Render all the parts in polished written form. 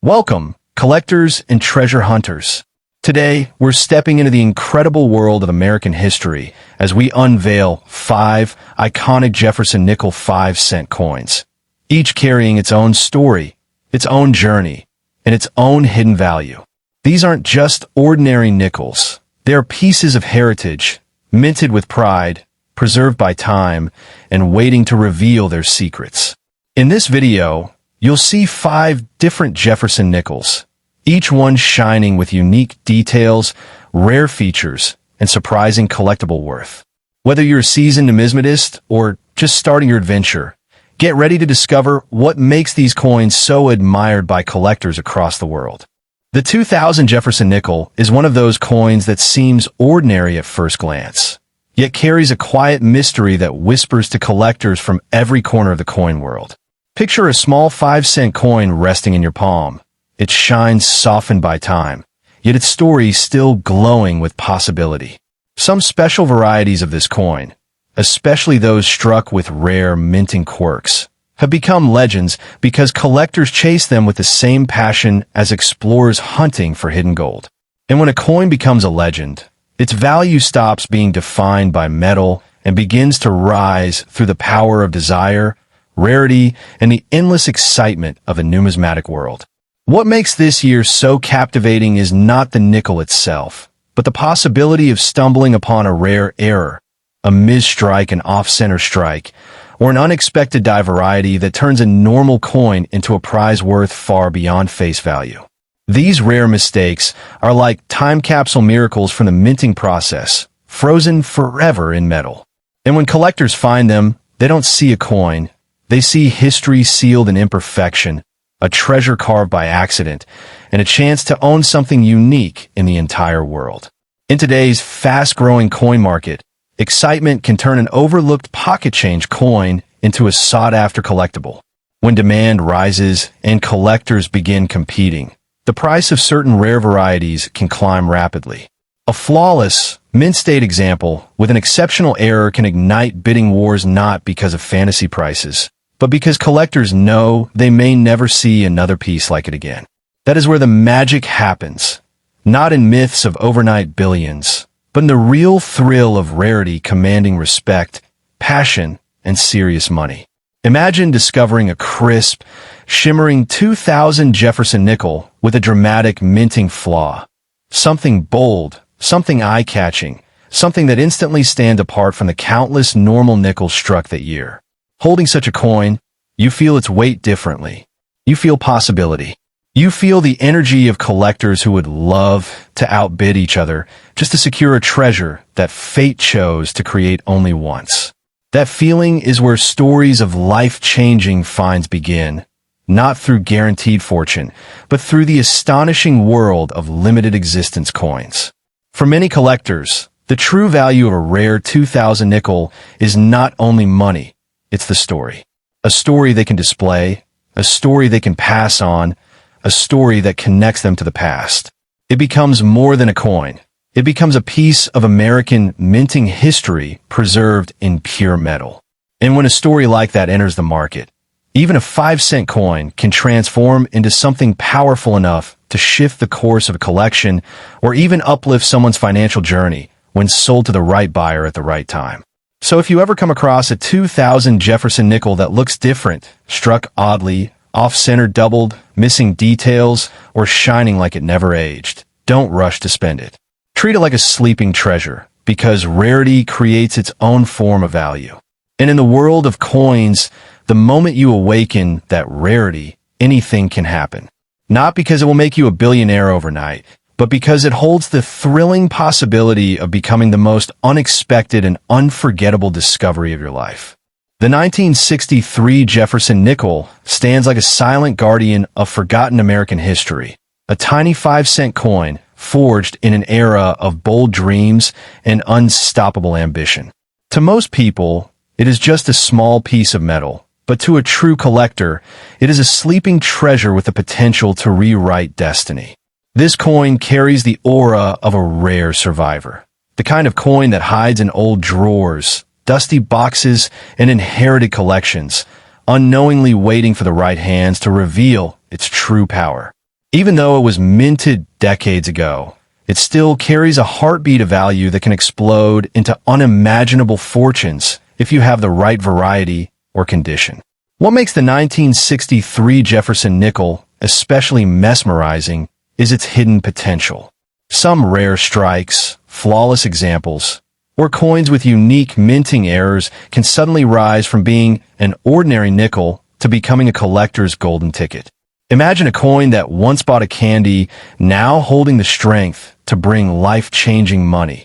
Welcome, collectors and treasure hunters. Today, we're stepping into the incredible world of American history as we unveil 5 iconic Jefferson Nickel 5-cent coins, each carrying its own story, its own journey, and its own hidden value. These aren't just ordinary nickels. They are pieces of heritage, minted with pride, preserved by time, and waiting to reveal their secrets. In this video, you'll see 5 different Jefferson nickels, each one shining with unique details, rare features, and surprising collectible worth. Whether you're a seasoned numismatist or just starting your adventure, get ready to discover what makes these coins so admired by collectors across the world. The 2000 Jefferson Nickel is one of those coins that seems ordinary at first glance, yet carries a quiet mystery that whispers to collectors from every corner of the coin world. Picture a small 5-cent coin resting in your palm. Its shine softened by time, yet its story still glowing with possibility. Some special varieties of this coin, especially those struck with rare minting quirks, have become legends because collectors chase them with the same passion as explorers hunting for hidden gold. And when a coin becomes a legend, its value stops being defined by metal and begins to rise through the power of desire, rarity, and the endless excitement of a numismatic world. What makes this year so captivating is not the nickel itself, but the possibility of stumbling upon a rare error, a mis-strike, an off-center strike, or an unexpected die variety that turns a normal coin into a prize worth far beyond face value. These rare mistakes are like time capsule miracles from the minting process, frozen forever in metal. And when collectors find them, they don't see a coin. They see history sealed in imperfection, a treasure carved by accident, and a chance to own something unique in the entire world. In today's fast-growing coin market, excitement can turn an overlooked pocket change coin into a sought-after collectible. When demand rises and collectors begin competing, the price of certain rare varieties can climb rapidly. A flawless, mint-state example with an exceptional error can ignite bidding wars not because of fantasy prices, but because collectors know they may never see another piece like it again. That is where the magic happens, not in myths of overnight billions, but in the real thrill of rarity commanding respect, passion, and serious money. Imagine discovering a crisp, shimmering 2000 Jefferson Nickel with a dramatic minting flaw. Something bold, something eye-catching, something that instantly stands apart from the countless normal nickels struck that year. Holding such a coin, you feel its weight differently. You feel possibility. You feel the energy of collectors who would love to outbid each other just to secure a treasure that fate chose to create only once. That feeling is where stories of life-changing finds begin, not through guaranteed fortune, but through the astonishing world of limited existence coins. For many collectors, the true value of a rare 2000 nickel is not only money, it's the story. A story they can display, a story they can pass on, a story that connects them to the past. It becomes more than a coin. It becomes a piece of American minting history preserved in pure metal. And when a story like that enters the market, even a 5-cent coin can transform into something powerful enough to shift the course of a collection or even uplift someone's financial journey when sold to the right buyer at the right time. So if you ever come across a 2000 Jefferson Nickel that looks different, struck oddly, off-center doubled, missing details, or shining like it never aged, don't rush to spend it. Treat it like a sleeping treasure, because rarity creates its own form of value. And in the world of coins, the moment you awaken that rarity, anything can happen. Not because it will make you a billionaire overnight, but because it holds the thrilling possibility of becoming the most unexpected and unforgettable discovery of your life. The 1963 Jefferson Nickel stands like a silent guardian of forgotten American history, a tiny 5-cent coin forged in an era of bold dreams and unstoppable ambition. To most people, it is just a small piece of metal, but to a true collector, it is a sleeping treasure with the potential to rewrite destiny. This coin carries the aura of a rare survivor, the kind of coin that hides in old drawers, dusty boxes, and inherited collections, unknowingly waiting for the right hands to reveal its true power. Even though it was minted decades ago, it still carries a heartbeat of value that can explode into unimaginable fortunes if you have the right variety or condition. What makes the 1963 Jefferson Nickel especially mesmerizing is its hidden potential. Some rare strikes, flawless examples, or coins with unique minting errors can suddenly rise from being an ordinary nickel to becoming a collector's golden ticket. Imagine a coin that once bought a candy, now holding the strength to bring life-changing money.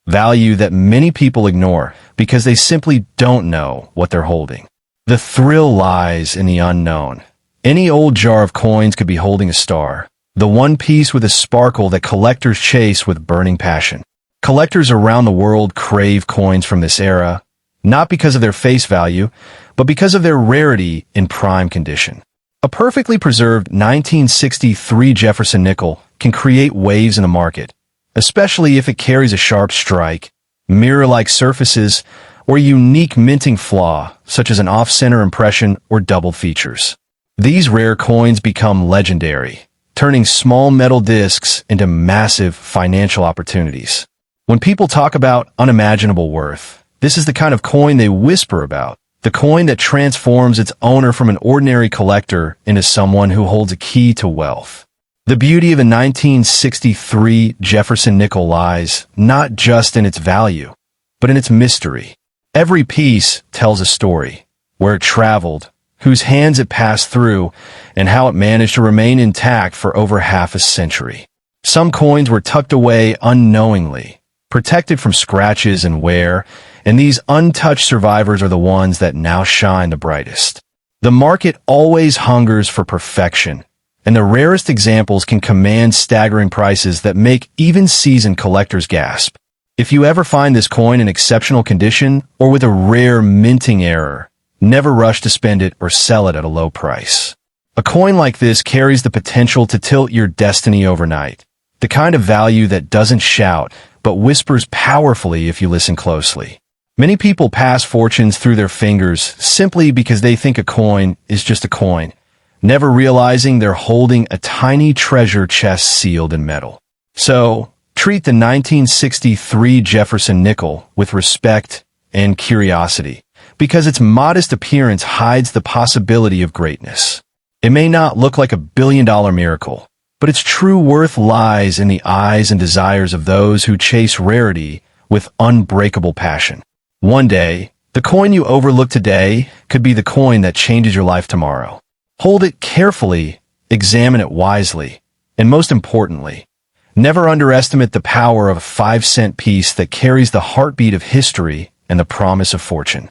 Value that many people ignore because they simply don't know what they're holding. The thrill lies in the unknown. Any old jar of coins could be holding a star, the one piece with a sparkle that collectors chase with burning passion. Collectors around the world crave coins from this era, not because of their face value, but because of their rarity in prime condition. A perfectly preserved 1963 Jefferson Nickel can create waves in the market, especially if it carries a sharp strike, mirror-like surfaces, or a unique minting flaw, such as an off-center impression or double features. These rare coins become legendary, turning small metal discs into massive financial opportunities. When people talk about unimaginable worth, this is the kind of coin they whisper about, the coin that transforms its owner from an ordinary collector into someone who holds a key to wealth. The beauty of a 1963 Jefferson Nickel lies not just in its value, but in its mystery. Every piece tells a story, where it traveled, whose hands it passed through, and how it managed to remain intact for over half a century. Some coins were tucked away unknowingly, protected from scratches and wear, and these untouched survivors are the ones that now shine the brightest. The market always hungers for perfection, and the rarest examples can command staggering prices that make even seasoned collectors gasp. If you ever find this coin in exceptional condition or with a rare minting error, never rush to spend it or sell it at a low price. A coin like this carries the potential to tilt your destiny overnight, the kind of value that doesn't shout, but whispers powerfully if you listen closely. Many people pass fortunes through their fingers simply because they think a coin is just a coin, never realizing they're holding a tiny treasure chest sealed in metal. So, treat the 1963 Jefferson Nickel with respect and curiosity, because its modest appearance hides the possibility of greatness. It may not look like a billion-dollar miracle, but its true worth lies in the eyes and desires of those who chase rarity with unbreakable passion. One day, the coin you overlook today could be the coin that changes your life tomorrow. Hold it carefully, examine it wisely, and most importantly, never underestimate the power of a 5-cent piece that carries the heartbeat of history and the promise of fortune.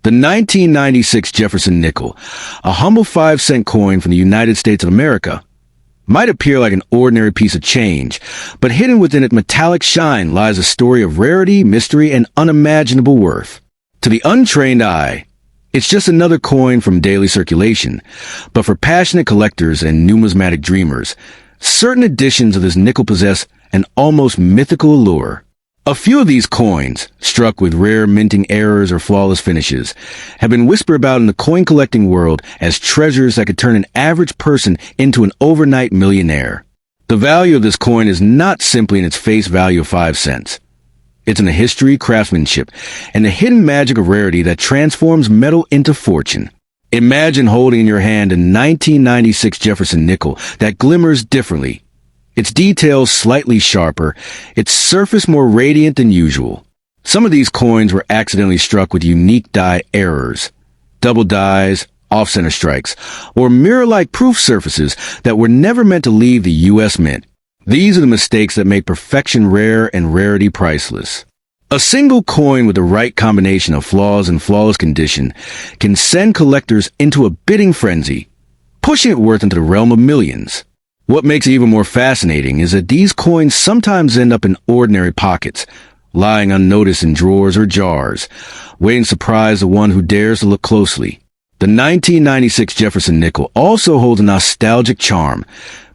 The 1996 Jefferson Nickel, a humble 5-cent coin from the United States of America, might appear like an ordinary piece of change, but hidden within its metallic shine lies a story of rarity, mystery, and unimaginable worth. To the untrained eye, it's just another coin from daily circulation, but for passionate collectors and numismatic dreamers, certain editions of this nickel possess an almost mythical allure. A few of these coins, struck with rare minting errors or flawless finishes, have been whispered about in the coin collecting world as treasures that could turn an average person into an overnight millionaire. The value of this coin is not simply in its face value of 5 cents. It's in the history, craftsmanship, and the hidden magic of rarity that transforms metal into fortune. Imagine holding in your hand a 1996 Jefferson Nickel that glimmers differently. Its details slightly sharper, its surface more radiant than usual. Some of these coins were accidentally struck with unique die errors, double dies, off-center strikes, or mirror-like proof surfaces that were never meant to leave the U.S. Mint. These are the mistakes that make perfection rare and rarity priceless. A single coin with the right combination of flaws and flawless condition can send collectors into a bidding frenzy, pushing its worth into the realm of millions. What makes it even more fascinating is that these coins sometimes end up in ordinary pockets, lying unnoticed in drawers or jars, waiting to surprise the one who dares to look closely. The 1996 Jefferson Nickel also holds a nostalgic charm,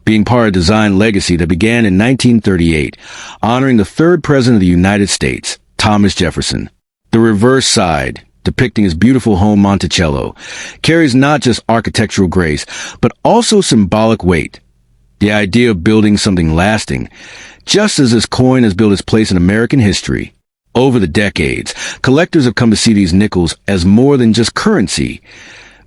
being part of a design legacy that began in 1938, honoring the third president of the United States, Thomas Jefferson. The reverse side, depicting his beautiful home Monticello, carries not just architectural grace, but also symbolic weight. the idea of building something lasting, just as this coin has built its place in American history. Over the decades, collectors have come to see these nickels as more than just currency.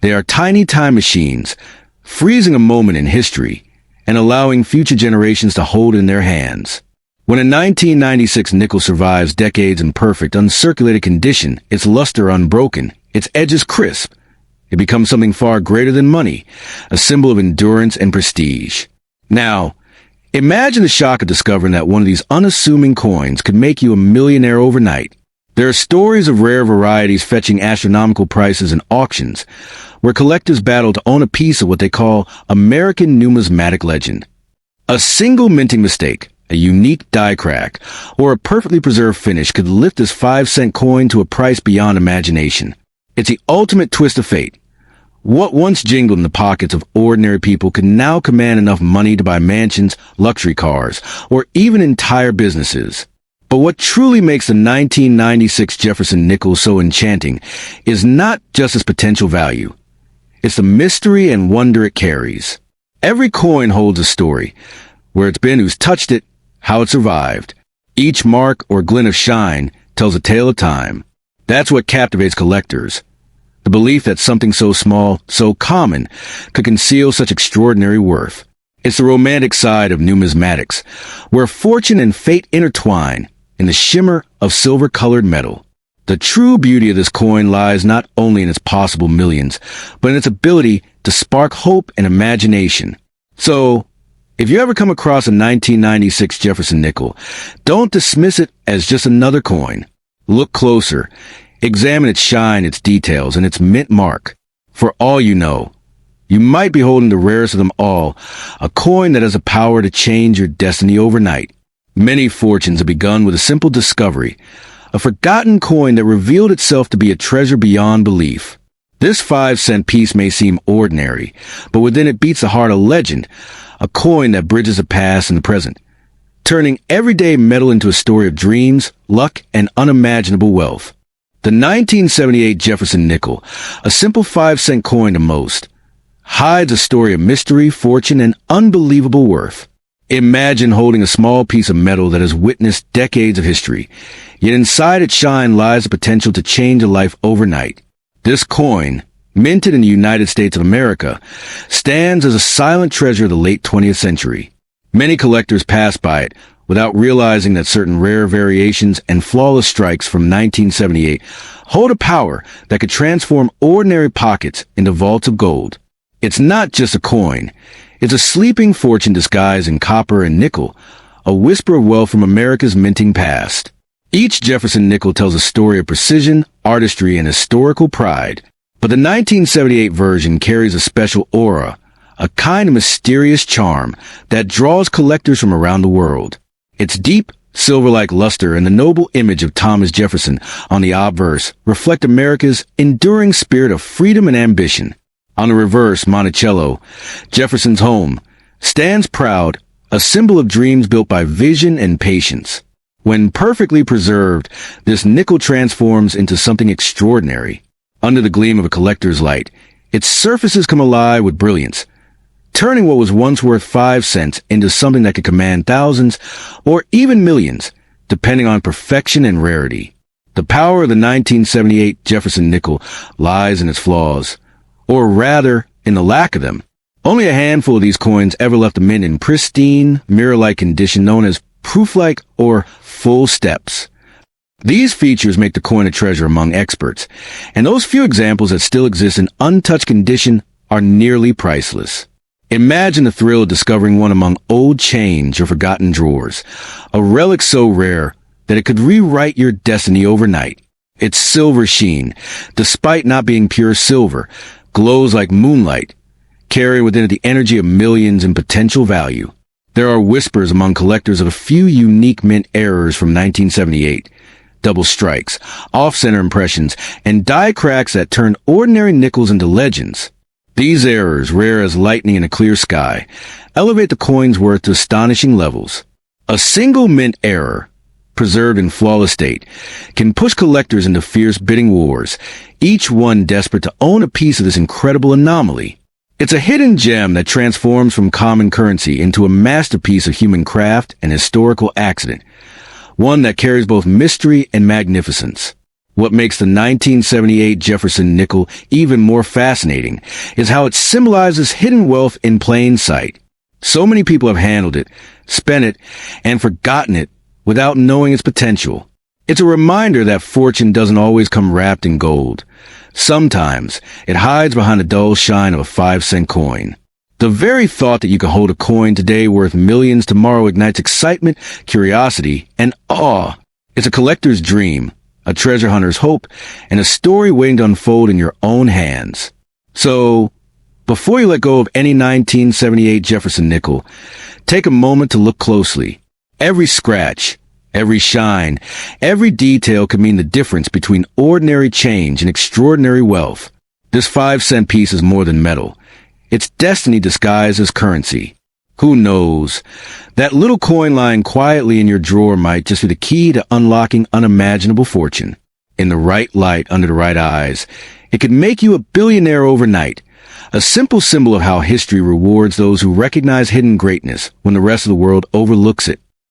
They are tiny time machines, freezing a moment in history and allowing future generations to hold it in their hands. When a 1996 nickel survives decades in perfect, uncirculated condition, its luster unbroken, its edges crisp, it becomes something far greater than money, a symbol of endurance and prestige. Now, imagine the shock of discovering that one of these unassuming coins could make you a millionaire overnight. There are stories of rare varieties fetching astronomical prices in auctions, where collectors battle to own a piece of what they call American numismatic legend. A single minting mistake, a unique die crack, or a perfectly preserved finish could lift this 5-cent coin to a price beyond imagination. It's the ultimate twist of fate. What once jingled in the pockets of ordinary people could now command enough money to buy mansions, luxury cars, or even entire businesses. But what truly makes the 1996 Jefferson Nickel so enchanting is not just its potential value. It's the mystery and wonder it carries. Every coin holds a story, where it's been, who's touched it, how it survived. Each mark or glint of shine tells a tale of time. That's what captivates collectors. The belief that something so small, so common, could conceal such extraordinary worth. It's the romantic side of numismatics, where fortune and fate intertwine in the shimmer of silver-colored metal. The true beauty of this coin lies not only in its possible millions, but in its ability to spark hope and imagination. So, if you ever come across a 1996 Jefferson Nickel, don't dismiss it as just another coin. Look closer. Examine its shine, its details, and its mint mark. For all you know, you might be holding the rarest of them all, a coin that has the power to change your destiny overnight. Many fortunes have begun with a simple discovery, a forgotten coin that revealed itself to be a treasure beyond belief. This 5-cent piece may seem ordinary, but within it beats the heart of legend, a coin that bridges the past and the present, turning everyday metal into a story of dreams, luck, and unimaginable wealth. The 1978 Jefferson Nickel, a simple 5-cent coin to most, hides a story of mystery, fortune, and unbelievable worth. Imagine holding a small piece of metal that has witnessed decades of history, yet inside its shine lies the potential to change a life overnight. This coin, minted in the United States of America, stands as a silent treasure of the late 20th century. Many collectors pass by it without realizing that certain rare variations and flawless strikes from 1978 hold a power that could transform ordinary pockets into vaults of gold. It's not just a coin. It's a sleeping fortune disguised in copper and nickel, a whisper of wealth from America's minting past. Each Jefferson Nickel tells a story of precision, artistry, and historical pride. But the 1978 version carries a special aura, a kind of mysterious charm that draws collectors from around the world. Its deep, silver-like luster and the noble image of Thomas Jefferson on the obverse reflect America's enduring spirit of freedom and ambition. On the reverse, Monticello, Jefferson's home, stands proud, a symbol of dreams built by vision and patience. When perfectly preserved, this nickel transforms into something extraordinary. Under the gleam of a collector's light, its surfaces come alive with brilliance, turning what was once worth 5 cents into something that could command thousands or even millions, depending on perfection and rarity. The power of the 1978 Jefferson Nickel lies in its flaws, or rather, in the lack of them. Only a handful of these coins ever left the mint in pristine, mirror-like condition known as proof-like or full steps. These features make the coin a treasure among experts, and those few examples that still exist in untouched condition are nearly priceless. Imagine the thrill of discovering one among old change or forgotten drawers, a relic so rare that it could rewrite your destiny overnight. Its silver sheen, despite not being pure silver, glows like moonlight, carrying within it the energy of millions in potential value. There are whispers among collectors of a few unique mint errors from 1978, double strikes, off-center impressions, and die cracks that turn ordinary nickels into legends. These errors, rare as lightning in a clear sky, elevate the coin's worth to astonishing levels. A single mint error, preserved in flawless state, can push collectors into fierce bidding wars, each one desperate to own a piece of this incredible anomaly. It's a hidden gem that transforms from common currency into a masterpiece of human craft and historical accident, one that carries both mystery and magnificence. What makes the 1978 Jefferson Nickel even more fascinating is how it symbolizes hidden wealth in plain sight. So many people have handled it, spent it, and forgotten it without knowing its potential. It's a reminder that fortune doesn't always come wrapped in gold. Sometimes it hides behind the dull shine of a 5-cent coin. The very thought that you can hold a coin today worth millions tomorrow ignites excitement, curiosity, and awe. It's a collector's dream, a treasure hunter's hope, and a story waiting to unfold in your own hands. So, before you let go of any 1978 Jefferson Nickel, take a moment to look closely. Every scratch, every shine, every detail could mean the difference between ordinary change and extraordinary wealth. This 5-cent piece is more than metal. It's destiny disguised as currency. Who knows? That little coin lying quietly in your drawer might just be the key to unlocking unimaginable fortune. In the right light, under the right eyes, it could make you a billionaire overnight. A simple symbol of how history rewards those who recognize hidden greatness when the rest of the world overlooks it.